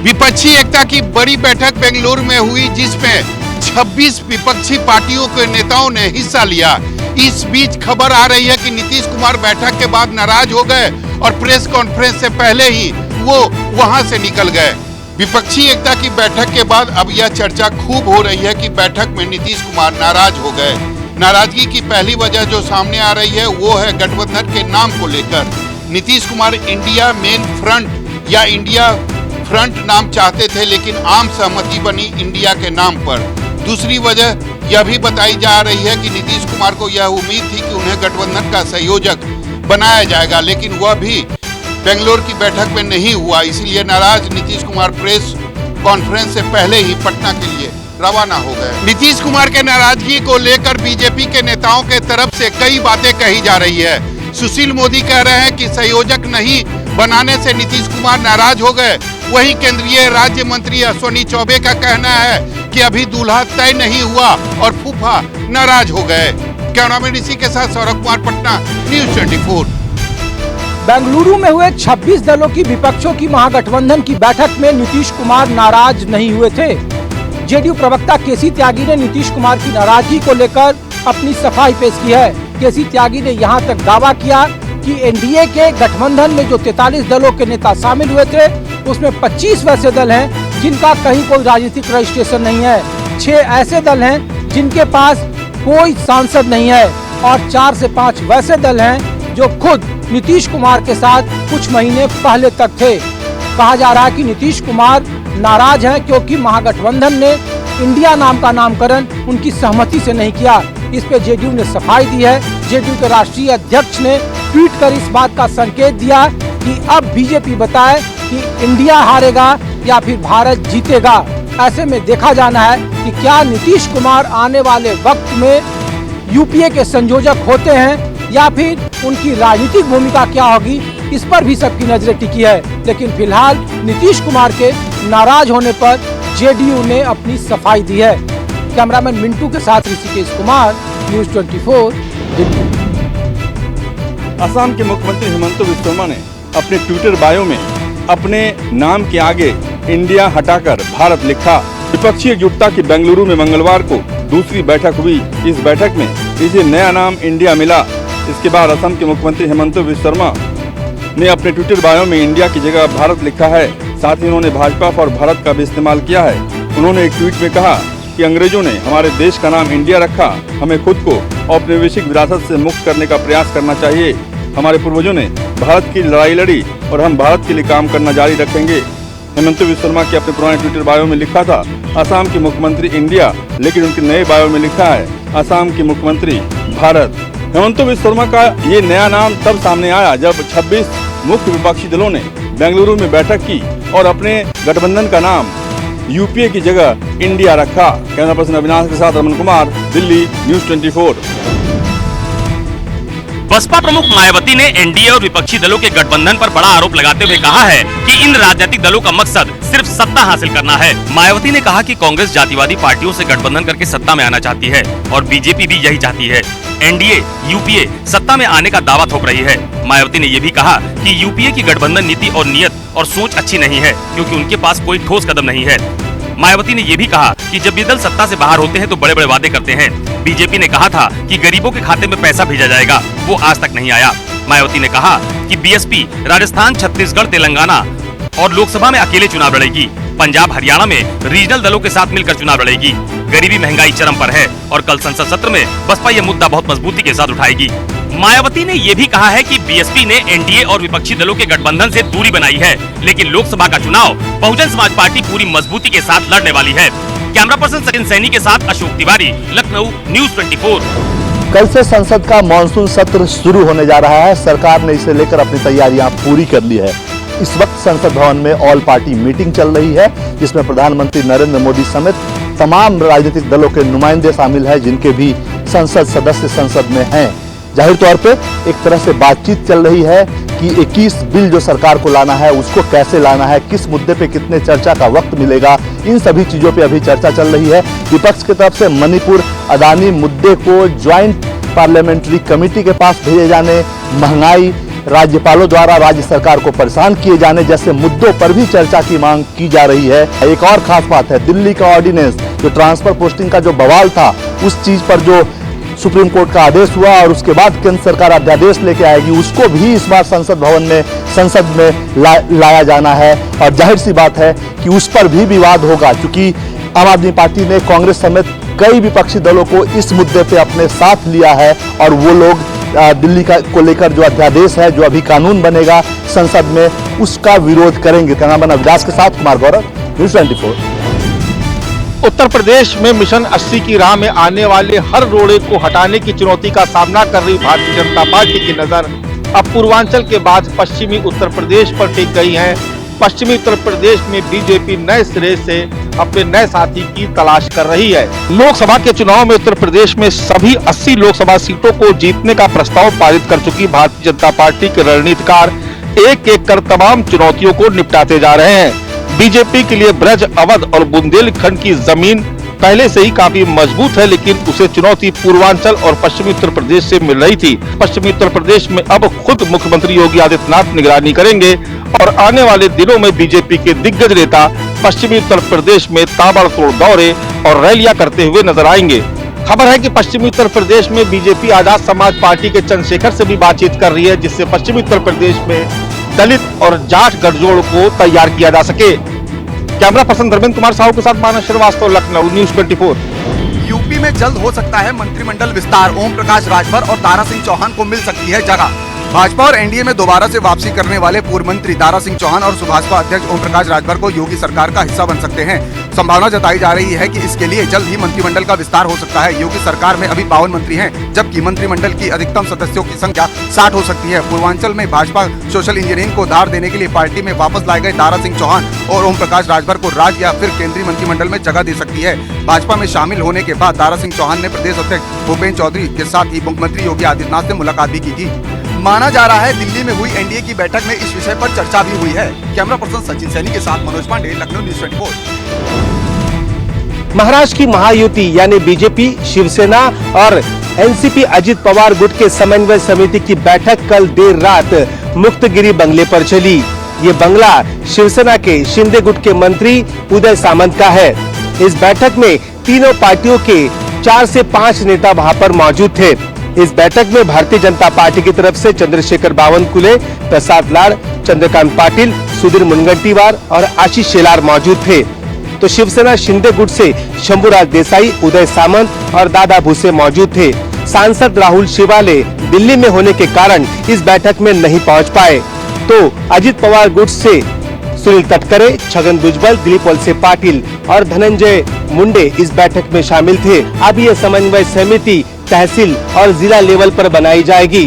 विपक्षी एकता की बड़ी बैठक बेंगलुरु में हुई, जिसमें 26 विपक्षी पार्टियों के नेताओं ने हिस्सा लिया। इस बीच खबर आ रही है कि नीतीश कुमार बैठक के बाद नाराज हो गए और प्रेस कॉन्फ्रेंस से पहले ही वो वहां से निकल गए। विपक्षी एकता की बैठक के बाद अब यह चर्चा खूब हो रही है कि बैठक में नीतीश कुमार नाराज हो गए। नाराजगी की पहली वजह जो सामने आ रही है वो है गठबंधन के नाम को लेकर। Nitish Kumar India main front या इंडिया फ्रंट नाम चाहते थे, लेकिन आम सहमति बनी इंडिया के नाम पर। दूसरी वजह यह भी बताई जा रही है कि नीतीश कुमार को यह उम्मीद थी कि उन्हें गठबंधन का सहयोजक बनाया जाएगा, लेकिन वह भी बेंगलुरु की बैठक में नहीं हुआ। इसलिए नाराज नीतीश कुमार प्रेस कॉन्फ्रेंस से पहले ही पटना के लिए रवाना हो गए। नीतीश कुमार के नाराजगी को लेकर बीजेपी के नेताओं के तरफ से कई बातें कही जा रही है। सुशील मोदी कह रहे हैं कि संयोजक नहीं बनाने से नीतीश कुमार नाराज हो गए। वहीं केंद्रीय राज्य मंत्री अश्विनी चौबे का कहना है कि अभी दूल्हा तय नहीं हुआ और फूफा नाराज हो गए। कैमरामैन ऋषि के साथ सौरभ कुमार, पटना, न्यूज़ 24। बेंगलुरु में हुए 26 दलों की विपक्षों की महागठबंधन की बैठक में नीतीश कुमार नाराज नहीं हुए थे। जेडीयू प्रवक्ता केसी त्यागी ने नीतीश कुमार की नाराजगी को लेकर अपनी सफाई पेश की है। केसी त्यागी ने यहां तक दावा किया कि एनडीए के गठबंधन में जो 43 दलों के नेता शामिल हुए थे, उसमें 25 वैसे दल हैं जिनका कहीं कोई राजनीतिक रजिस्ट्रेशन नहीं है। 6 ऐसे दल हैं जिनके पास कोई सांसद नहीं है और 4 से 5 वैसे दल हैं जो खुद नीतीश कुमार के साथ कुछ महीने पहले तक थे। कहा जा रहा है कि नीतीश कुमार नाराज हैं क्योंकि महागठबंधन ने इंडिया नाम का नामकरण उनकी सहमति से नहीं किया। इस पे जेडीयू ने सफाई दी है। जेडीयू के राष्ट्रीय अध्यक्ष ने ट्वीट कर इस बात का संकेत दिया कि अब बीजेपी बताए कि इंडिया हारेगा या फिर भारत जीतेगा। ऐसे में देखा जाना है कि क्या नीतीश कुमार आने वाले वक्त में यूपीए के संयोजक होते हैं या फिर उनकी राजनीतिक भूमिका क्या होगी, इस पर भी सबकी नजरें टिकी है। लेकिन फिलहाल नीतीश कुमार के नाराज होने पर जेडीयू ने अपनी सफाई दी है। कैमरामैन मिंटू के साथ ऋषिकेश कुमार, न्यूज़ 24, दिल्ली। असम के मुख्यमंत्री हेमंत बिस्वा शर्मा ने अपने ट्विटर बायो में अपने नाम के आगे इंडिया हटाकर भारत लिखा। विपक्षी एकजुटता की बेंगलुरु में मंगलवार को दूसरी बैठक हुई। इस बैठक में इसे नया नाम इंडिया मिला। इसके बाद असम के मुख्यमंत्री हेमंत बिस्वा शर्मा ने अपने ट्विटर बायो में इंडिया की जगह भारत लिखा है। साथ ही उन्होंने भाजपा फॉर भारत का भी इस्तेमाल किया है। उन्होंने एक ट्वीट में कहा कि अंग्रेजों ने हमारे देश का नाम इंडिया रखा, हमें खुद को औपनिवेशिक विरासत से मुक्त करने का प्रयास करना चाहिए। हमारे पूर्वजों ने भारत की लड़ाई लड़ी और हम भारत के लिए काम करना जारी रखेंगे। हेमंत बिस्वा शर्मा के अपने पुराने ट्विटर बायो में लिखा था असम के मुख्यमंत्री इंडिया, लेकिन उनके नए बायो में लिखा है असम के मुख्यमंत्री भारत। हेमंत बिस्वा शर्मा का ये नया नाम तब सामने आया जब 26 मुख्य विपक्षी दलों ने बेंगलुरु में बैठक की और अपने गठबंधन का नाम यूपीए की जगह इंडिया रखा। कैमरा पर्सन अविनाश के साथ रमन कुमार, दिल्ली, न्यूज़ 24। बसपा प्रमुख मायावती ने एनडीए और विपक्षी दलों के गठबंधन पर बड़ा आरोप लगाते हुए कहा है कि इन राजनीतिक दलों का मकसद सिर्फ सत्ता हासिल करना है। मायावती ने कहा कि कांग्रेस जातिवादी पार्टियों से गठबंधन करके सत्ता में आना चाहती है और बीजेपी भी यही चाहती है। एनडीए, यूपीए सत्ता में आने का दावा थोप रही है। मायावती ने ये भी कहा कि यूपीए की गठबंधन नीति और नियत और सोच अच्छी नहीं है क्योंकि उनके पास कोई ठोस कदम नहीं है। मायावती ने ये भी कहा कि जब ये दल सत्ता से बाहर होते हैं तो बड़े बड़े वादे करते हैं। बीजेपी ने कहा था कि गरीबों के खाते में पैसा भेजा जाएगा, वो आज तक नहीं आया। मायावती ने कहा कि बीएसपी राजस्थान, छत्तीसगढ़, तेलंगाना और लोकसभा में अकेले चुनाव लड़ेगी। पंजाब, हरियाणा में रीजनल दलों के साथ मिलकर चुनाव लड़ेगी। गरीबी, महंगाई चरम पर है और कल संसद सत्र में बसपा यह मुद्दा बहुत मजबूती के साथ उठाएगी। मायावती ने यह भी कहा है कि बीएसपी ने एनडीए और विपक्षी दलों के गठबंधन से दूरी बनाई है, लेकिन लोकसभा का चुनाव बहुजन समाज पार्टी पूरी मजबूती के साथ लड़ने वाली है। कैमरा पर्सन सचिन सैनी के साथ अशोक तिवारी, लखनऊ, न्यूज़ 24। कल से संसद का मानसून सत्र शुरू होने जा रहा है। सरकार ने इसे लेकर अपनी तैयारियां पूरी कर ली है। इस वक्त संसद भवन में ऑल पार्टी मीटिंग चल रही है, जिसमें प्रधानमंत्री नरेंद्र मोदी समेत तमाम राजनीतिक दलों के नुमाइंदे शामिल हैं, जिनके भी संसद सदस्य संसद में हैं। जाहिर तौर पे एक तरह से बातचीत चल रही है कि 21 बिल जो सरकार को लाना है उसको कैसे लाना है, किस मुद्दे पे कितने चर्चा का वक्त मिलेगा, इन सभी चीजों पे अभी चर्चा चल रही है। विपक्ष की तरफ से मणिपुर, अदानी मुद्दे को ज्वाइंट पार्लियामेंट्री कमेटी के पास भेजे जाने, महंगाई, राज्यपालों द्वारा राज्य सरकार को परेशान किए जाने जैसे मुद्दों पर भी चर्चा की मांग की जा रही है। एक और खास बात है, दिल्ली का ऑर्डिनेंस जो ट्रांसफर पोस्टिंग का जो बवाल था, उस चीज पर जो सुप्रीम कोर्ट का आदेश हुआ और उसके बाद केंद्र सरकार अध्यादेश लेके आएगी, उसको भी इस बार संसद में लाया जाना है। और जाहिर सी बात है कि उस पर भी विवाद होगा, क्योंकि आम आदमी पार्टी ने कांग्रेस समेत कई विपक्षी दलों को इस मुद्दे पे अपने साथ लिया है और वो लोग दिल्ली को लेकर जो अध्यादेश है, जो अभी कानून बनेगा संसद में, उसका विरोध करेंगे। कैमरामैन अविनाश के साथ कुमार गौरव, न्यूज़ 24। उत्तर प्रदेश में मिशन 80 की राह में आने वाले हर रोड़े को हटाने की चुनौती का सामना कर रही भारतीय जनता पार्टी की नजर अब पूर्वांचल के बाद पश्चिमी उत्तर प्रदेश पर टिक गई है। पश्चिमी उत्तर प्रदेश में बीजेपी नए सिरे से अपने नए साथी की तलाश कर रही है। लोकसभा के चुनाव में उत्तर प्रदेश में सभी 80 लोकसभा सीटों को जीतने का प्रस्ताव पारित कर चुकी भारतीय जनता पार्टी के रणनीतिकार एक एक कर तमाम चुनौतियों को निपटाते जा रहे हैं। बीजेपी के लिए ब्रज, अवध और बुंदेलखंड की जमीन पहले से ही काफी मजबूत है, लेकिन उसे चुनौती पूर्वांचल और पश्चिमी उत्तर प्रदेश से मिल रही थी। पश्चिमी उत्तर प्रदेश में अब खुद मुख्यमंत्री योगी आदित्यनाथ निगरानी करेंगे और आने वाले दिनों में बीजेपी के दिग्गज नेता पश्चिमी उत्तर प्रदेश में ताबड़तोड़ दौरे और रैलियां करते हुए नजर आएंगे। खबर है कि पश्चिमी उत्तर प्रदेश में बीजेपी आजाद समाज पार्टी के चंद्रशेखर से भी बातचीत कर रही है, जिससे पश्चिमी उत्तर प्रदेश में दलित और जाट गठजोड़ को तैयार किया जा सके। कैमरा पर्सन धर्मेंद्र कुमार साहू के साथ मानस श्रीवास्तव, लखनऊ, न्यूज़ 24। यूपी में जल्द हो सकता है मंत्रिमंडल विस्तार। ओम प्रकाश राजभर और दारा सिंह चौहान को मिल सकती है जगह। भाजपा और एनडीए में दोबारा से वापसी करने वाले पूर्व मंत्री दारा सिंह चौहान और सुभाषपा अध्यक्ष ओम प्रकाश राजभर को योगी सरकार का हिस्सा बन सकते हैं। संभावना जताई जा रही है कि इसके लिए जल्द ही मंत्रिमंडल का विस्तार हो सकता है। योगी सरकार में अभी 52 मंत्री हैं, जबकि मंत्रिमंडल की अधिकतम सदस्यों की संख्या 60 हो सकती है। पूर्वांचल में भाजपा सोशल इंजीनियरिंग को धार देने के लिए पार्टी में वापस लाए गए दारा सिंह चौहान और ओम प्रकाश राजभर को राज्य या फिर केंद्रीय मंत्रिमंडल में जगह दे सकती है। भाजपा में शामिल होने के बाद दारा सिंह चौहान ने प्रदेश अध्यक्ष भूपेन्द्र चौधरी के साथ ही मुख्यमंत्री योगी आदित्यनाथ से मुलाकात भी की थी। माना जा रहा है दिल्ली में हुई एनडीए की बैठक में इस विषय पर चर्चा भी हुई है। कैमरा पर्सन सचिन सैनी के साथ मनोज पांडे, लखनऊ, न्यूज़ 24। महाराष्ट्र की महायुति यानी बीजेपी, शिवसेना और एनसीपी अजित पवार गुट के समन्वय समिति की बैठक कल देर रात मुक्तगिरी बंगले पर चली। ये बंगला शिवसेना के शिंदे गुट के मंत्री उदय सामंत का है। इस बैठक में तीनों पार्टियों के 4 से 5 नेता वहां पर मौजूद थे। इस बैठक में भारतीय जनता पार्टी की तरफ से चंद्रशेखर बावनकुले, प्रसाद लाड, चंद्रकांत पाटिल, सुधीर मुनगंटीवार और आशीष शेलार मौजूद थे। तो शिवसेना शिंदे गुट से शंभुराज देसाई, उदय सामंत और दादा भूसे मौजूद थे। सांसद राहुल शिवाले दिल्ली में होने के कारण इस बैठक में नहीं पहुंच पाए। तो अजित पवार गुट से सुनील तटकरे, छगन भुजबल, दिलीप वलसे पाटिल और धनंजय मुंडे इस बैठक में शामिल थे। अब ये समन्वय समिति तहसील और जिला लेवल पर बनाई जाएगी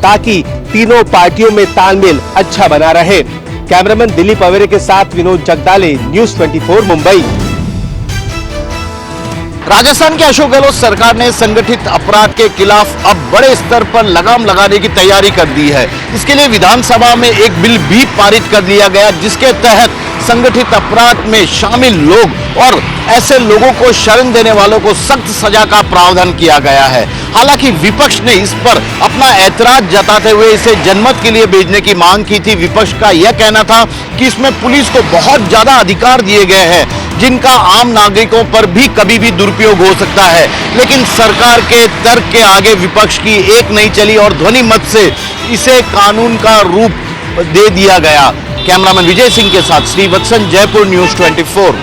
ताकि तीनों पार्टियों में तालमेल अच्छा बना रहे। कैमरामैन दिलीप अवेरे के साथ विनोद जगदाले, न्यूज़ 24, मुंबई। राजस्थान के अशोक गहलोत सरकार ने संगठित अपराध के खिलाफ अब बड़े स्तर पर लगाम लगाने की तैयारी कर दी है। इसके लिए विधानसभा में एक बिल भी पारित कर दिया गया, जिसके तहत संगठित अपराध में शामिल लोग और ऐसे लोगों को शरण देने वालों को सख्त सजा का प्रावधान किया गया है। हालांकि विपक्ष ने इस पर अपना ऐतराज जताते हुए इसे जनमत के लिए भेजने की मांग की थी। विपक्ष का यह कहना था कि इसमें पुलिस को बहुत ज्यादा अधिकार दिए गए हैं, जिनका आम नागरिकों पर भी कभी भी दुरुपयोग हो सकता है। लेकिन सरकार के तर्क के आगे विपक्ष की एक नहीं चली और ध्वनि मत से इसे कानून का रूप दे दिया गया। कैमरामैन विजय सिंह के साथ श्रीवत्सन, जयपुर, न्यूज़ 24।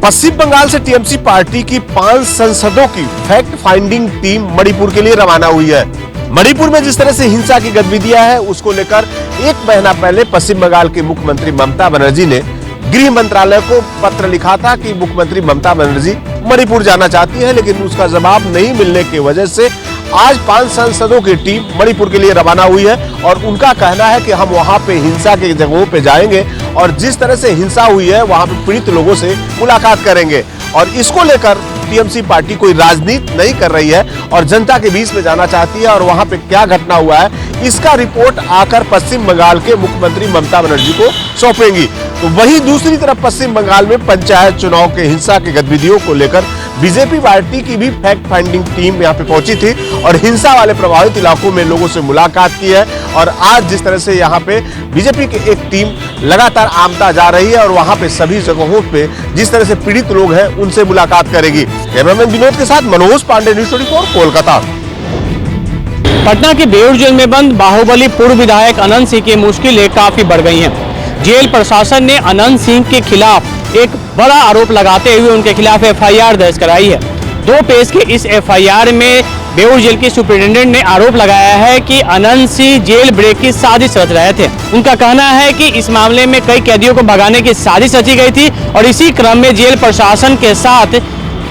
पश्चिम बंगाल से टीएमसी पार्टी की 5 सांसदों की फैक्ट फाइंडिंग टीम मणिपुर के लिए रवाना हुई है। मणिपुर में जिस तरह से हिंसा की गतिविधियां हैं, उसको लेकर 1 महीना पहले पश्चिम बंगाल की मुख्यमंत्री ममता बनर्जी ने गृह मंत्रालय को पत्र लिखा था कि मुख्यमंत्री ममता बनर्जी मणिपुर जाना चाहती है, लेकिन उसका जवाब नहीं मिलने की वजह से आज 5 सांसदों की टीम मणिपुर के लिए रवाना हुई है और उनका कहना है कि हम वहां पे हिंसा के जगहों पे जाएंगे और जिस तरह से हिंसा हुई है वहां पे पीड़ित लोगों से मुलाकात करेंगे। और इसको लेकर टीएमसी पार्टी कोई राजनीति नहीं कर रही है और जनता के बीच में जाना चाहती है और वहां पे क्या घटना हुआ है इसका रिपोर्ट आकर पश्चिम बंगाल के मुख्यमंत्री ममता बनर्जी को सौंपेंगी। तो वहीं दूसरी तरफ पश्चिम बंगाल में पंचायत चुनाव के हिंसा की गतिविधियों को लेकर बीजेपी पार्टी की भी फैक्ट फाइंडिंग टीम यहाँ पे पहुंची थी और हिंसा वाले प्रभावित इलाकों में लोगों से मुलाकात की है। और आज जिस तरह से यहाँ पे बीजेपी की एक टीम लगातार आमदा जा रही है और वहां पे सभी जगहों पे जिस तरह से पीड़ित लोग हैं उनसे मुलाकात करेगी। कैमरामैन विनोद के साथ मनोज पांडे, न्यूज़ 24 कोलकाता। पटना के बेउर जेल में बंद बाहुबली पूर्व विधायक अनंत सिंह की मुश्किलें काफी बढ़ गई हैं। जेल प्रशासन ने अनंत सिंह के खिलाफ एक बड़ा आरोप लगाते हुए उनके खिलाफ एफआईआर दर्ज कराई है। 2 पेज के इस एफआईआर में बेउर जेल के सुपरिटेंडेंट ने आरोप लगाया है कि अनंत सिंह जेल ब्रेक की साजिश रच रहे थे। उनका कहना है कि इस मामले में कई कैदियों को भगाने की साजिश रची गई थी और इसी क्रम में जेल प्रशासन के साथ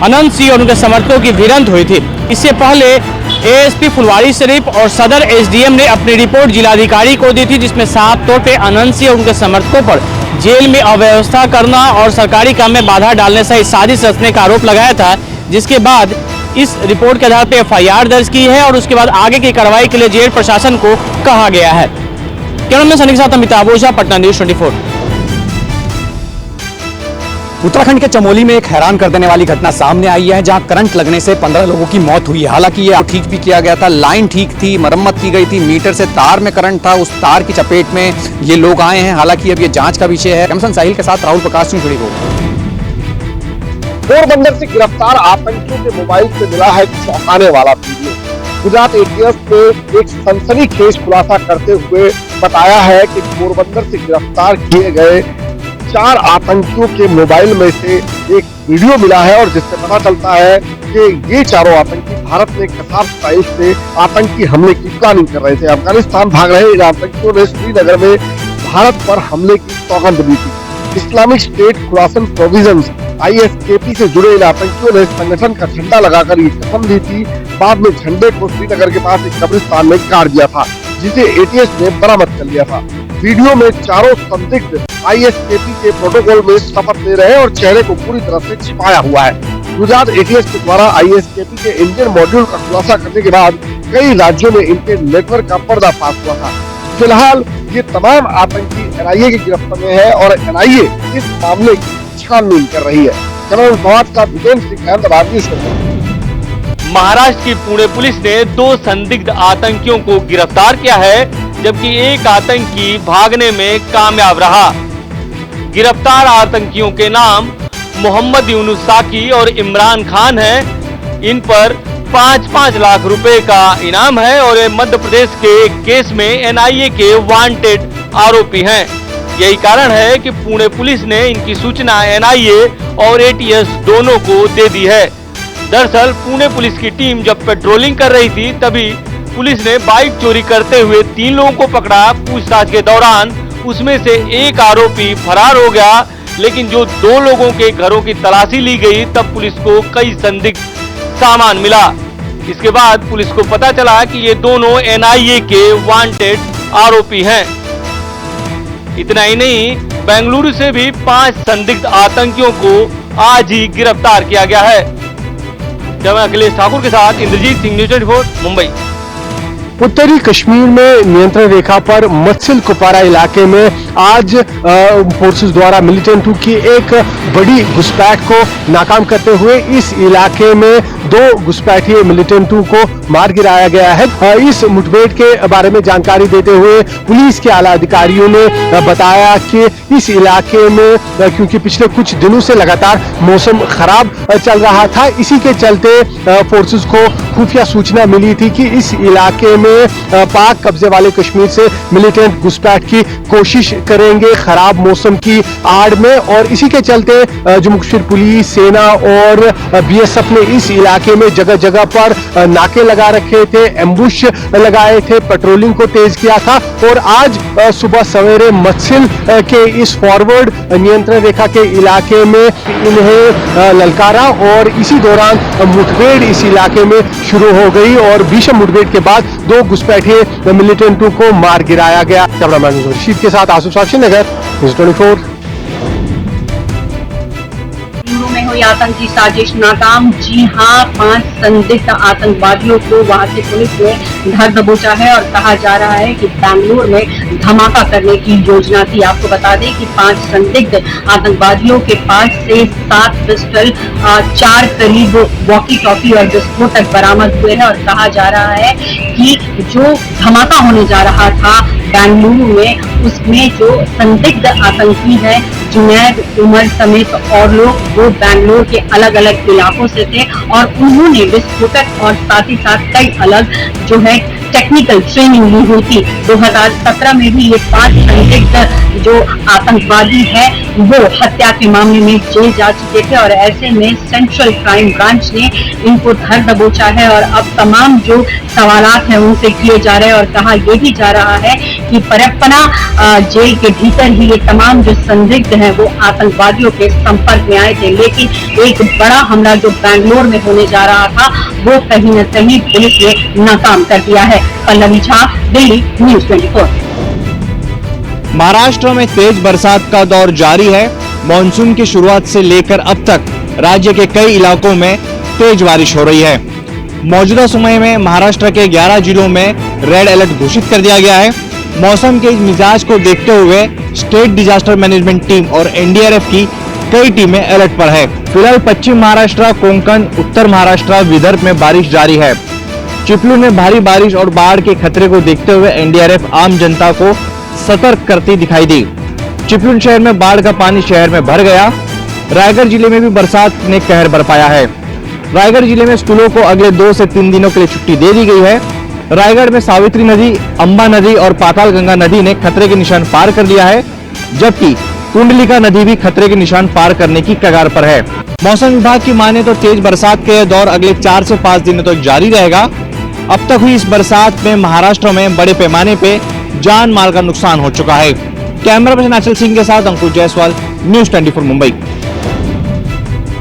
अनंत सिंह और उनके समर्थकों की भिड़ंत हुई थी। इससे पहले एएसपी फुलवारी शरीफ और सदर एसडीएम ने अपनी रिपोर्ट जिलाधिकारी को दी थी, जिसमें साफ तौर पे अनंत सिंह और उनके समर्थकों पर जेल में अव्यवस्था करना और सरकारी काम में बाधा डालने से साजिश रचने का आरोप लगाया था, जिसके बाद इस रिपोर्ट के आधार पर एफआईआर दर्ज की है और उसके बाद आगे की कार्रवाई के लिए जेल प्रशासन को कहा गया है। कैमरामैन सनी के साथ अमिताभ ओझा, पटना न्यूज़ 24। उत्तराखंड के चमोली में एक हैरान कर देने वाली घटना सामने आई है, जहां करंट लगने से 15 लोगों की मौत हुई। हालांकि ये ठीक भी किया गया था, लाइन ठीक थी, मरम्मत की गई थी, मीटर से तार में करंट था, उस तार की चपेट में ये लोग आए हैं। हालांकि अब ये जांच का विषय है। कैमरामैन साहिल के साथ राहुल प्रकाश जुड़ी हो। पोरबंदर से गिरफ्तार आतंकियों के मोबाइल से मिला है चौंकाने वाला वीडियो। गुजरात एटीएस ने एक सनसनीखेज खुलासा करते हुए बताया है कि पोरबंदर से गिरफ्तार किए गए 4 आतंकियों के मोबाइल में से एक वीडियो मिला है और जिससे पता चलता है कि ये चारों आतंकी भारत में कसार स्टाइल से आतंकी हमले की प्लानिंग कर रहे थे। अफगानिस्तान भाग रहे इन आतंकियों ने श्रीनगर में भारत पर हमले की सौगंध दी थी। Islamic state Khurasan provisions ISKP से जुड़े इन आतंकियों ने संगठन का झंडा लगाकर ये कसम दी थी। बाद में झंडे को श्रीनगर के पास एक कब्रिस्तान में गाड़ दिया था, जिसे ATS ने बरामद कर लिया था। वीडियो में चारों संदिग्ध ISKP के प्रोटोकॉल में शपथ ले रहे हैं और चेहरे को पूरी तरह से छिपाया हुआ है। गुजरात ATS के द्वारा ISKP के इंडियन मॉड्यूल का खुलासा करने के बाद कई राज्यों में इनके नेटवर्क का पर्दाफाश हुआ था। फिलहाल ये तमाम आतंकी NIA की गिरफ्त में है और NIA इस मामले की छानबीन कर रही है। कैमरामैन का विजेंद्र सिंह, अहमदाबाद न्यूज़ 24। महाराष्ट्र की पुणे पुलिस ने 2 संदिग्ध आतंकियों को गिरफ्तार किया है, जबकि एक आतंकी भागने में कामयाब रहा। गिरफ्तार आतंकियों के नाम मोहम्मद यूनुस साकी और इमरान खान हैं। इन पर 5-5 लाख रुपए का इनाम है और ये मध्य प्रदेश के केस में NIA के वांटेड आरोपी हैं। यही कारण है कि पुणे पुलिस ने इनकी सूचना NIA और ATS दोनों को दे दी है। दरअसल पुणे पुलिस की टीम जब पेट्रोलिंग कर रही थी, तभी पुलिस ने बाइक चोरी करते हुए 3 लोगों को पकड़ा। पूछताछ के दौरान उसमें से एक आरोपी फरार हो गया, लेकिन जो 2 लोगों के घरों की तलाशी ली गई तब पुलिस को कई संदिग्ध सामान मिला। इसके बाद पुलिस को पता चला कि ये दोनों NIA के वांटेड आरोपी हैं। इतना ही नहीं, बेंगलुरु से भी 5 संदिग्ध आतंकियों को आज ही गिरफ्तार किया गया है। कैमरा अखिलेश ठाकुर के साथ इंद्रजीत सिंह, न्यूज़ 24 मुंबई। उत्तरी कश्मीर में नियंत्रण रेखा पर मत्सिल कुपवारा इलाके में आज फोर्सेस द्वारा मिलिटेंटों की एक बड़ी घुसपैठ को नाकाम करते हुए इस इलाके में 2 घुसपैठिए मिलिटेंटों को मार गिराया गया है। इस मुठभेड़ के बारे में जानकारी देते हुए पुलिस के आला अधिकारियों ने बताया कि इस इलाके में क्योंकि पिछले कुछ दिनों से लगातार मौसम खराब चल रहा था, इसी के चलते फोर्सेस को खुफिया सूचना मिली थी कि इस इलाके में पाक कब्जे वाले कश्मीर से मिलिटेंट घुसपैठ की कोशिश करेंगे खराब मौसम की आड़ में। और इसी के चलते जम्मू कश्मीर पुलिस, सेना और BSF ने इस इलाके में जगह जगह पर नाके लगा रखे थे, एम्बुश लगाए थे, पेट्रोलिंग को तेज किया था। और आज सुबह सवेरे मत्सिल के इस फॉरवर्ड नियंत्रण रेखा के इलाके में इन्हें ललकारा और इसी दौरान मुठभेड़ इस इलाके में शुरू हो गई और भीषण मुठभेड़ के बाद 2 घुसपैठिए मिलिटेंटों को मार गिराया गया। कैमरामैन रशीद के साथ आसिफ साक्षी नगर, न्यूज़ 24। हुई आतंकी साजिश नाकाम। जी हाँ, 5 संदिग्ध आतंकवादियों को वहां से पुलिस ने धर दबोचा है और कहा जा रहा है कि बेंगलुरु में धमाका करने की योजना थी। आपको बता दें कि 5 संदिग्ध आतंकवादियों के पास से 7 पिस्टल, 4 करीब वॉकी टॉकी और विस्फोटक बरामद हुए हैं और कहा जा रहा है कि जो धमाका होने जा रहा था बेंगलुरु में, उसमें जो संदिग्ध आतंकी है जुनैद, उमर समेत और लोग वो बेंगलुरु के अलग अलग इलाकों से थे और उन्होंने विस्फोटक और साथ ही साथ कई अलग जो है टेक्निकल ट्रेनिंग ली हुई थी। 2017 में भी ये 5 संदिग्ध जो आतंकवादी है वो हत्या के मामले में जेल जा चुके थे और ऐसे में सेंट्रल क्राइम ब्रांच ने इनको धर दबोचा है और अब तमाम जो सवालात हैं उनसे किए जा रहे हैं और कहा यह भी जा रहा है कि परप्पना जेल के भीतर ही ये तमाम जो संदिग्ध हैं वो आतंकवादियों के संपर्क में आए थे, लेकिन एक बड़ा हमला जो बेंगलोर में होने जा रहा था वो कहीं न कहीं पुलिस ने नाकाम कर दिया है। पल्लवी झा, दिल्ली, न्यूज़ 24। महाराष्ट्र में तेज बरसात का दौर जारी है। मॉनसून की शुरुआत से लेकर अब तक राज्य के कई इलाकों में तेज बारिश हो रही है। मौजूदा समय में महाराष्ट्र के 11 जिलों में रेड अलर्ट घोषित कर दिया गया है। मौसम के इस मिजाज को देखते हुए स्टेट डिजास्टर मैनेजमेंट टीम और एनडीआरएफ की कई टीमें अलर्ट पर है। फिलहाल पश्चिम महाराष्ट्र, कोंकण, उत्तर महाराष्ट्र, विदर्भ में बारिश जारी है। चिपलून में भारी बारिश और बाढ़ के खतरे को देखते हुए एनडीआरएफ आम जनता को सतर्क करती दिखाई दी। चिपलून शहर में बाढ़ का पानी शहर में भर गया। रायगढ़ जिले में भी बरसात ने कहर बरपाया है। रायगढ़ जिले में स्कूलों को अगले 2 से 3 दिनों के लिए छुट्टी दे दी गई है। रायगढ़ में सावित्री नदी, अंबा नदी और पातालगंगा नदी ने खतरे के निशान पार कर लिया है, जबकि कुंडलिका नदी भी खतरे के निशान पार करने की कगार पर है। मौसम विभाग की माने तो तेज बरसात का यह दौर अगले 4 से 5 दिनों तक जारी रहेगा। अब तक हुई इस बरसात में महाराष्ट्र में बड़े पैमाने पे जान माल का नुकसान हो चुका है। कैमरा पर्सन अचल सिंह के साथ अंकुश जायसवाल, न्यूज़ 24 मुंबई।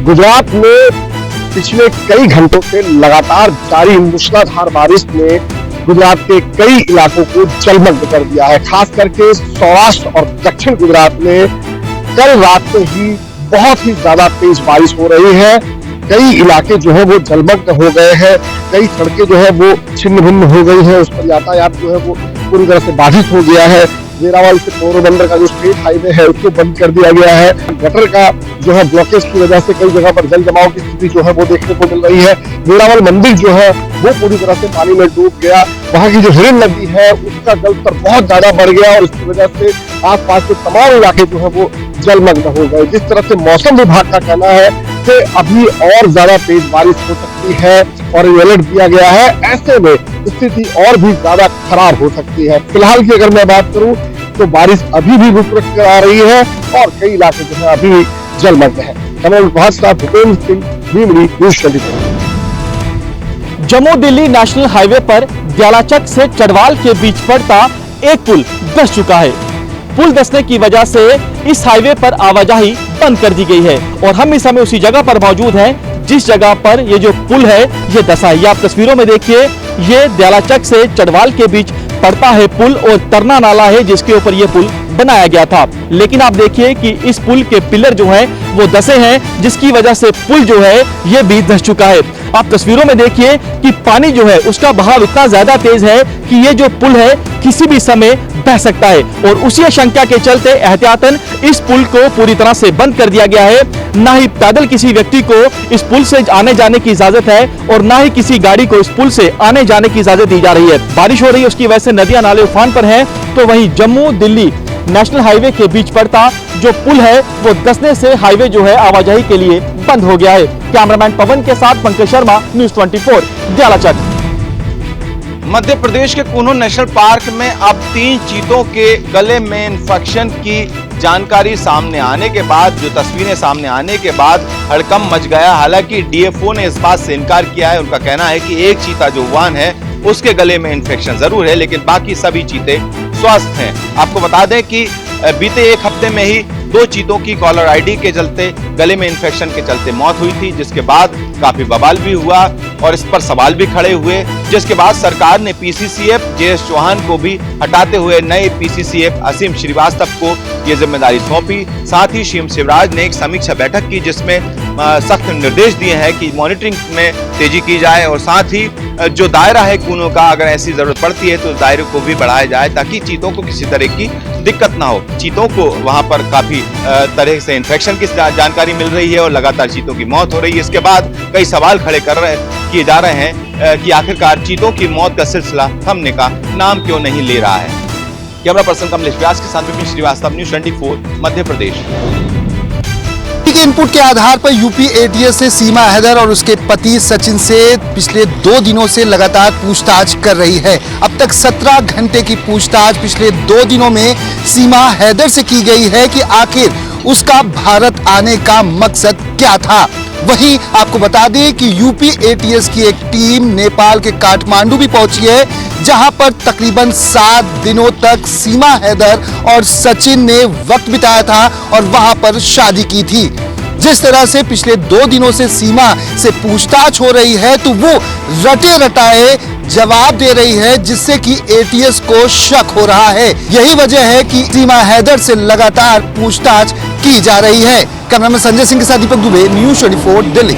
गुजरात में पिछले कई घंटों से लगातार जारी मूसलाधार बारिश ने गुजरात के कई इलाकों को जलमग्न कर दिया है। खास करके सौराष्ट्र और दक्षिण गुजरात में कल रात से ही बहुत ही ज्यादा तेज बारिश हो रही है। कई इलाके जो है वो जलमग्न हो गए हैं, कई सड़कें जो है वो छिन्न भिन्न हो गई है, उस पर यातायात जो है वो पूरी तरह से बाधित हो गया है। वेरावल से पोरबंदर का जो स्टेट हाईवे है उसको बंद कर दिया गया है। गटर का जो है ब्लॉकेज की वजह से कई जगह पर जल जमाव की स्थिति जो है वो देखने को मिल रही है। वेरावल मंदिर जो है वो पूरी तरह से पानी में डूब गया। वहां की जो हिरन नदी है उसका जलस्तर बहुत ज्यादा बढ़ गया और इसकी वजह से आसपास के तमाम इलाके जो है वो जलमग्न हो गए। जिस तरह से मौसम विभाग का कहना है कि अभी और ज्यादा तेज बारिश हो सकती है और अलर्ट दिया गया है, ऐसे में स्थिति और भी ज्यादा खराब हो सकती है। फिलहाल की अगर मैं बात करूं तो बारिश अभी भी रुक रुक कर आ रही है और कई इलाके जो है अभी भी जलमग्न है। Bhupendra Singh, news 24। Jammu Delhi national highway पर द्यालाचक से चढ़वाल के बीच पड़ता एक पुल धंस चुका है। पुल धंसने की वजह से इस हाईवे पर आवाजाही बंद कर दी गई है और हम इस समय उसी जगह पर मौजूद हैं जिस जगह पर ये जो पुल है ये धंसा है। ये आप तस्वीरों में देखिए, ये द्यालाचक से चढ़वाल के बीच पड़ता है पुल और तरना नाला है जिसके ऊपर ये पुल बनाया गया था। लेकिन आप देखिए कि इस पुल के पिलर जो हैं वो धंसे हैं, जिसकी वजह से पुल जो है ये भी धंस चुका है। आप तस्वीरों में देखिए कि पानी जो है उसका बहाव इतना ज्यादा तेज है कि ये जो पुल है किसी भी समय बह सकता है और उसी आशंका के चलते एहतियातन इस पुल को पूरी तरह से बंद कर दिया गया है। ना ही पैदल किसी व्यक्ति को इस पुल से आने जाने की इजाजत है और ना ही किसी गाड़ी को इस पुल से आने जाने की इजाजत दी जा रही है। बारिश हो रही है, उसकी वजह से नदियां नाले उफान पर हैं, तो वहीं जम्मू दिल्ली नेशनल हाईवे के बीच पड़ता जो पुल है वो धंसने से हाईवे जो है आवाजाही के लिए बंद हो गया है। कैमरामैन पवन के साथ पंकज शर्मा, न्यूज़ 24, द्यालाचक। मध्य प्रदेश के कूनो नेशनल पार्क में अब 3 चीतों के गले में इन्फेक्शन की जानकारी सामने आने के बाद, जो तस्वीरें सामने आने के बाद हड़कंप मच गया। हालांकि डीएफओ ने इस बात से इनकार किया है। उनका कहना है कि एक चीता जो वान है उसके गले में इन्फेक्शन जरूर है, लेकिन बाकी सभी चीते स्वस्थ हैं। आपको बता दें कि बीते एक हफ्ते में ही 2 चीतों की कॉलर आईडी के चलते, गले में इन्फेक्शन के चलते मौत हुई थी, जिसके बाद काफी बवाल भी हुआ और इस पर सवाल भी खड़े हुए, जिसके बाद सरकार ने पीसीसीएफ जेएस चौहान को भी हटाते हुए नए पीसीसीएफ असीम श्रीवास्तव को ये जिम्मेदारी सौंपी। साथ ही सीएम शिवराज ने एक समीक्षा बैठक की जिसमें सख्त निर्देश दिए हैं कि मॉनिटरिंग में तेजी की जाए और साथ ही जो दायरा है खूनों का, अगर ऐसी जरूरत पड़ती है तो दायरे को भी बढ़ाया जाए ताकि चीतों को किसी तरह की दिक्कत ना हो। चीतों को वहां पर काफी तरह से इन्फेक्शन की जानकारी मिल रही है और लगातार चीतों की मौत हो रही है। इसके बाद कई सवाल खड़े किए जा रहे हैं कि आखिरकार चीतों की मौत का सिलसिला थमने का नाम क्यों नहीं ले रहा है। कैमरा पर्सन कमलेश व्यास के साथ विपिन श्रीवास्तव, न्यूज़ 24 मध्य प्रदेश। के इनपुट के आधार पर यूपी एटीएस से सीमा हैदर और उसके पति सचिन से पिछले 2 दिनों से लगातार पूछताछ कर रही है। अब तक 17 घंटे की पूछताछ पिछले 2 दिनों में सीमा हैदर से की गई है कि आखिर उसका भारत आने का मकसद क्या था। वहीं आपको बता दें कि यूपी एटीएस की एक टीम नेपाल के काठमांडू भी पहुंची है, जहां पर तकरीबन 7 दिनों तक सीमा हैदर और सचिन ने वक्त बिताया था और वहां पर शादी की थी। जिस तरह से पिछले 2 दिनों से सीमा से पूछताछ हो रही है तो वो रटे रटाए जवाब दे रही है, जिससे कि एटीएस को शक हो रहा है। यही वजह है कि सीमा हैदर से लगातार पूछताछ की जा रही है। कैमरामैन संजय सिंह के साथ दीपक दुबे, न्यूज़ 24 दिल्ली।